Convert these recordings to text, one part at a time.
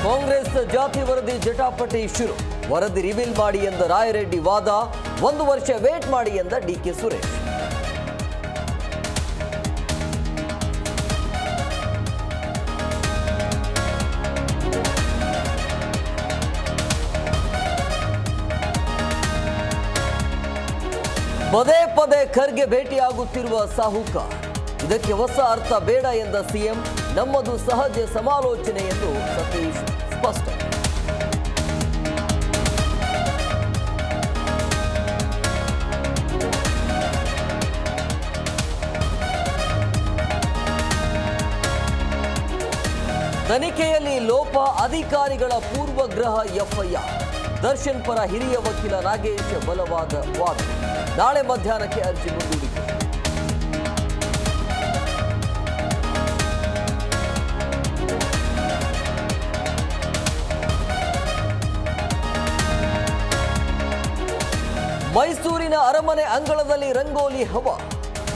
ಕಾಂಗ್ರೆಸ್ ಜಾತಿ ವರದಿ ಜಟಾಪಟಿ ಶುರು. ವರದಿ ರಿವೀಲ್ ಮಾಡಿ ಎಂದ ರಾಯರೆಡ್ಡಿ ವಾದ. 1 ವರ್ಷ ವೇಟ್ ಮಾಡಿ ಎಂದ ಡಿಕೆ ಸುರೇಶ್. ಪದೇ ಪದೇ ಖರ್ಗೆ ಭೇಟಿಯಾಗುತ್ತಿರುವ ಸಾಹುಕಾರ್. ಇದಕ್ಕೆ ಹೊಸ ಅರ್ಥ ಬೇಡ ಎಂದ ಸಿಎಂ. ನಮ್ಮದು ಸಹಜ ಸಮಾಲೋಚನೆ ಎಂದು ಸತೀಶ್ ಸ್ಪಷ್ಟ. ತನಿಖೆಯಲ್ಲಿ ಲೋಪ, ಅಧಿಕಾರಿಗಳ ಪೂರ್ವಗ್ರಹ ಎಫ್ಐಆರ್. ದರ್ಶನ್ ಪರ ಹಿರಿಯ ವಕೀಲ ನಾಗೇಶ್ ಬಲವಾದ ವಾದ. ನಾಳೆ ಮಧ್ಯಾಹ್ನಕ್ಕೆ ಅರ್ಜಿ ಮುಂದೂಡಿಕೆ. ಮೈಸೂರಿನ ಅರಮನೆ ಅಂಗಳದಲ್ಲಿ ರಂಗೋಲಿ ಹವ.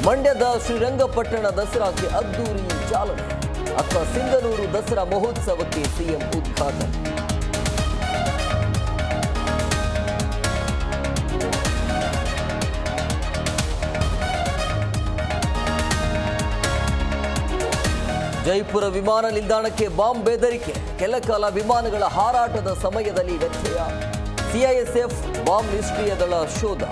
ಮಂಡ್ಯದ ಶ್ರೀರಂಗಪಟ್ಟಣ ದಸರಾಕ್ಕೆ ಅದ್ದೂರಿ ಚಾಲನೆ. ಅಥವಾ ಸಿಂಧನೂರು ದಸರಾ ಮಹೋತ್ಸವಕ್ಕೆ ಸಿಎಂ ಉದ್ಘಾಟನೆ. ಜೈಪುರ ವಿಮಾನ ನಿಲ್ದಾಣಕ್ಕೆ ಬಾಂಬ್ ಬೆದರಿಕೆ. ಕೆಲಕಾಲ ವಿಮಾನಗಳ ಹಾರಾಟದ ಸಮಯದಲ್ಲಿ ವ್ಯತ್ಯಯ. ಸಿಐಎಸ್ಎಫ್ ಬಾಂಬ್ ನಿಷ್ಕ್ರಿಯ ದಳ ಶೋಧ.